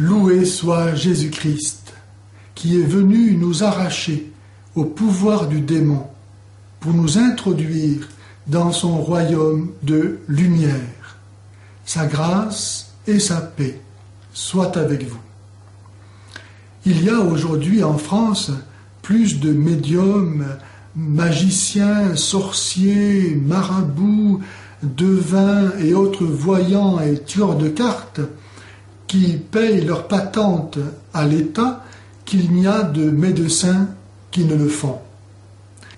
Loué soit Jésus-Christ, qui est venu nous arracher au pouvoir du démon pour nous introduire dans son royaume de lumière. Sa grâce et sa paix soient avec vous. Il y a aujourd'hui en France plus de médiums, magiciens, sorciers, marabouts, devins et autres voyants et tueurs de cartes qui payent leur patente à l'État qu'il n'y a de médecins qui ne le font.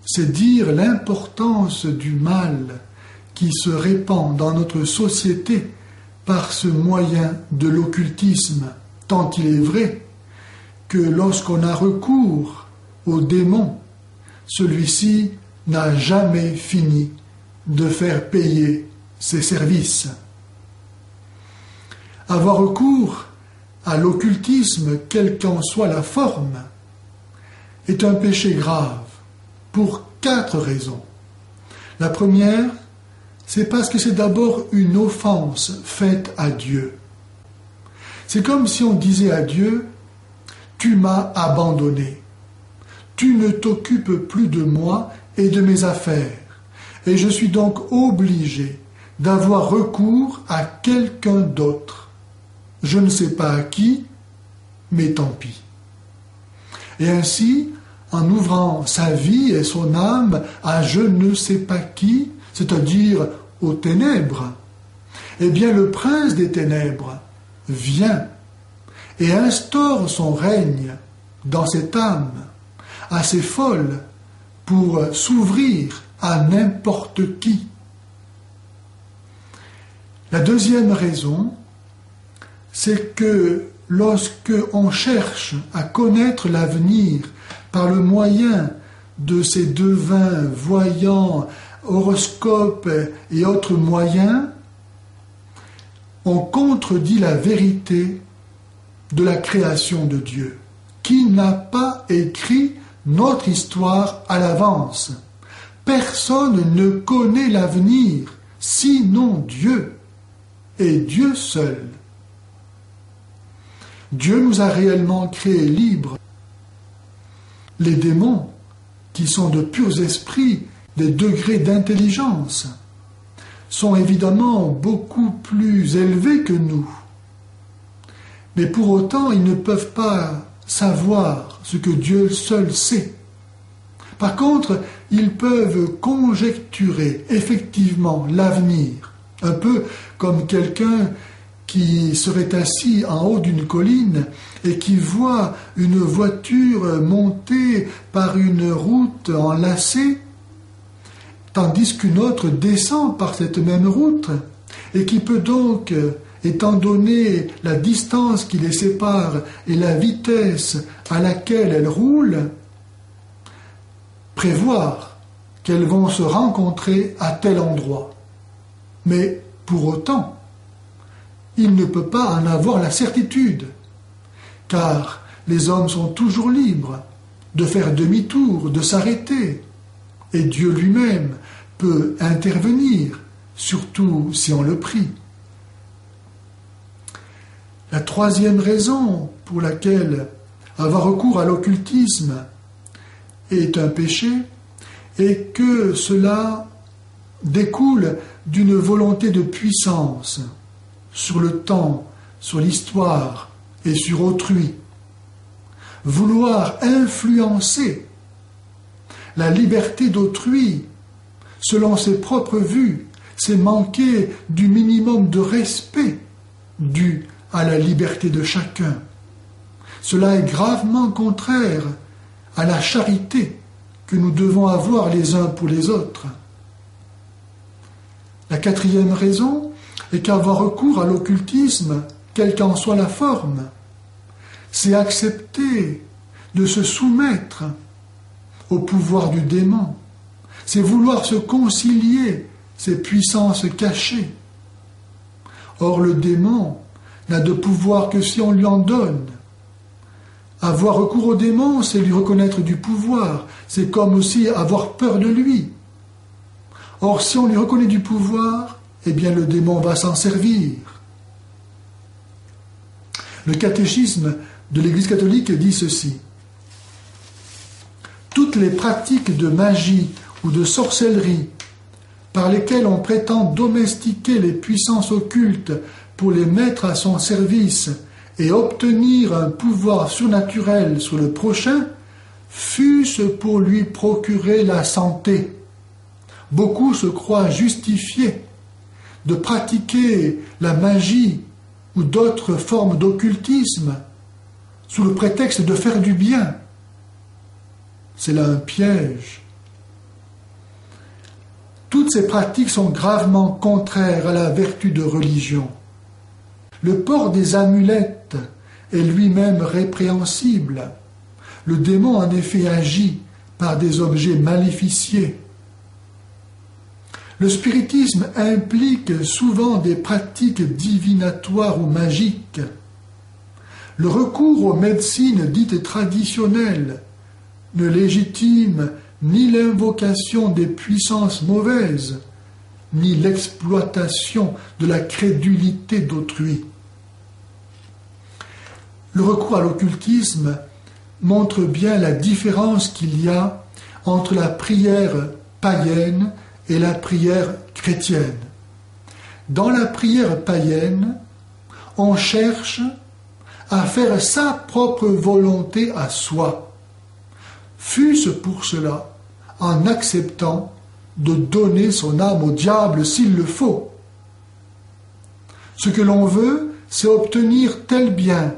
C'est dire l'importance du mal qui se répand dans notre société par ce moyen de l'occultisme, tant il est vrai que lorsqu'on a recours au démon, celui-ci n'a jamais fini de faire payer ses services. Avoir recours à l'occultisme, quelle qu'en soit la forme, est un péché grave pour 4 raisons. La première, c'est parce que c'est d'abord une offense faite à Dieu. C'est comme si on disait à Dieu « Tu m'as abandonné, tu ne t'occupes plus de moi et de mes affaires, et je suis donc obligé d'avoir recours à quelqu'un d'autre. Je ne sais pas à qui, mais tant pis. » Et ainsi, en ouvrant sa vie et son âme à je ne sais pas qui, c'est-à-dire aux ténèbres, eh bien le prince des ténèbres vient et instaure son règne dans cette âme, assez folle pour s'ouvrir à n'importe qui. La deuxième raison, c'est que lorsque on cherche à connaître l'avenir par le moyen de ces devins, voyants, horoscopes et autres moyens, on contredit la vérité de la création de Dieu, qui n'a pas écrit notre histoire à l'avance. Personne ne connaît l'avenir, sinon Dieu, et Dieu seul. Dieu nous a réellement créés libres. Les démons, qui sont de purs esprits, des degrés d'intelligence, sont évidemment beaucoup plus élevés que nous. Mais pour autant, ils ne peuvent pas savoir ce que Dieu seul sait. Par contre, ils peuvent conjecturer effectivement l'avenir, un peu comme quelqu'un qui serait assis en haut d'une colline et qui voit une voiture monter par une route enlacée, tandis qu'une autre descend par cette même route, et qui peut donc, étant donné la distance qui les sépare et la vitesse à laquelle elles roulent, prévoir qu'elles vont se rencontrer à tel endroit. Mais pour autant, il ne peut pas en avoir la certitude, car les hommes sont toujours libres de faire demi-tour, de s'arrêter, et Dieu lui-même peut intervenir, surtout si on le prie. La troisième raison pour laquelle avoir recours à l'occultisme est un péché est que cela découle d'une volonté de puissance sur le temps, sur l'histoire et sur autrui. Vouloir influencer la liberté d'autrui selon ses propres vues, c'est manquer du minimum de respect dû à la liberté de chacun. Cela est gravement contraire à la charité que nous devons avoir les uns pour les autres. La quatrième raison est qu'avoir recours à l'occultisme, quelle qu'en soit la forme, c'est accepter de se soumettre au pouvoir du démon. C'est vouloir se concilier ces puissances cachées. Or, le démon n'a de pouvoir que si on lui en donne. Avoir recours au démon, c'est lui reconnaître du pouvoir. C'est comme aussi avoir peur de lui. Or, si on lui reconnaît du pouvoir, eh bien le démon va s'en servir. Le catéchisme de l'Église catholique dit ceci. Toutes les pratiques de magie ou de sorcellerie par lesquelles on prétend domestiquer les puissances occultes pour les mettre à son service et obtenir un pouvoir surnaturel sur le prochain, fût-ce pour lui procurer la santé. Beaucoup se croient justifiés de pratiquer la magie ou d'autres formes d'occultisme sous le prétexte de faire du bien. C'est là un piège. Toutes ces pratiques sont gravement contraires à la vertu de religion. Le port des amulettes est lui-même répréhensible. Le démon en effet agit par des objets maléficiés. Le spiritisme implique souvent des pratiques divinatoires ou magiques. Le recours aux médecines dites traditionnelles ne légitime ni l'invocation des puissances mauvaises, ni l'exploitation de la crédulité d'autrui. Le recours à l'occultisme montre bien la différence qu'il y a entre la prière païenne et la prière chrétienne. Dans la prière païenne, on cherche à faire sa propre volonté à soi, fût-ce pour cela en acceptant de donner son âme au diable s'il le faut. Ce que l'on veut, c'est obtenir tel bien,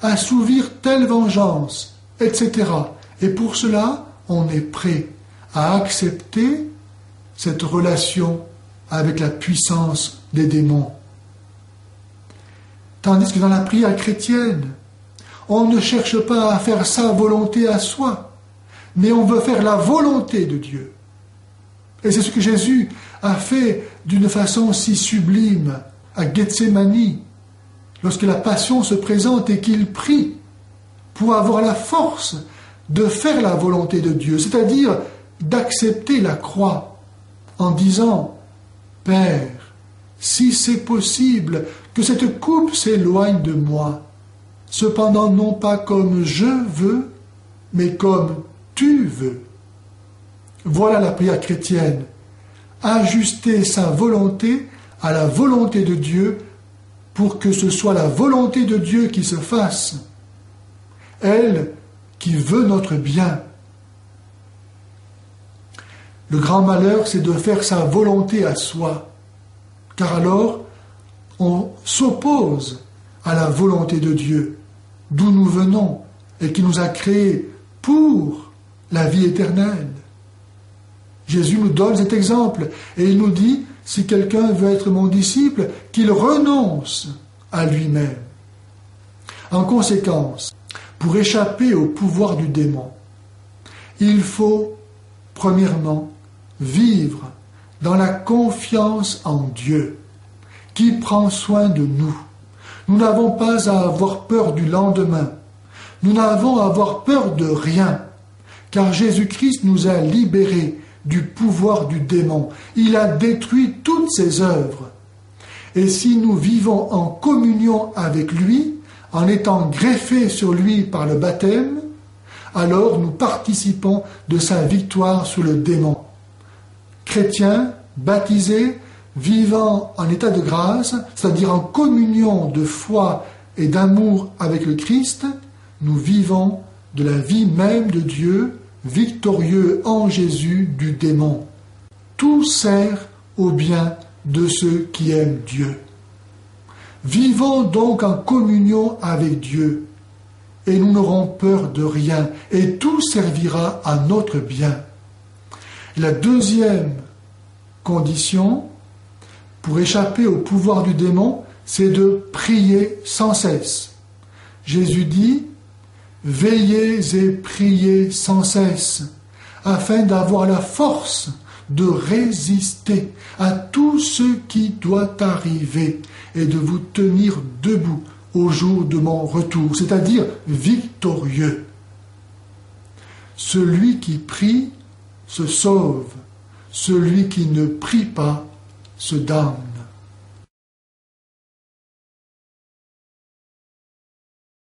assouvir telle vengeance, etc. Et pour cela, on est prêt à accepter cette relation avec la puissance des démons. Tandis que dans la prière chrétienne, on ne cherche pas à faire sa volonté à soi, mais on veut faire la volonté de Dieu. Et c'est ce que Jésus a fait d'une façon si sublime à Gethsémani, lorsque la passion se présente et qu'il prie pour avoir la force de faire la volonté de Dieu, c'est-à-dire d'accepter la croix en disant « Père, si c'est possible, que cette coupe s'éloigne de moi, cependant non pas comme je veux, mais comme tu veux. » Voilà la prière chrétienne. Ajuster sa volonté à la volonté de Dieu pour que ce soit la volonté de Dieu qui se fasse. Elle qui veut notre bien. Le grand malheur, c'est de faire sa volonté à soi, car alors on s'oppose à la volonté de Dieu, d'où nous venons et qui nous a créés pour la vie éternelle. Jésus nous donne cet exemple et il nous dit, si quelqu'un veut être mon disciple, qu'il renonce à lui-même. En conséquence, pour échapper au pouvoir du démon, il faut, premièrement, vivre dans la confiance en Dieu, qui prend soin de nous. Nous n'avons pas à avoir peur du lendemain. Nous n'avons à avoir peur de rien, car Jésus-Christ nous a libérés du pouvoir du démon. Il a détruit toutes ses œuvres. Et si nous vivons en communion avec lui, en étant greffés sur lui par le baptême, alors nous participons de sa victoire sur le démon. Chrétiens, baptisés, vivant en état de grâce, c'est-à-dire en communion de foi et d'amour avec le Christ, nous vivons de la vie même de Dieu, victorieux en Jésus du démon. Tout sert au bien de ceux qui aiment Dieu. Vivons donc en communion avec Dieu, et nous n'aurons peur de rien, et tout servira à notre bien. La deuxième condition, pour échapper au pouvoir du démon, c'est de prier sans cesse. Jésus dit, « Veillez et priez sans cesse, afin d'avoir la force de résister à tout ce qui doit arriver et de vous tenir debout au jour de mon retour, c'est-à-dire victorieux. Celui qui prie se sauve, celui qui ne prie pas se damne. »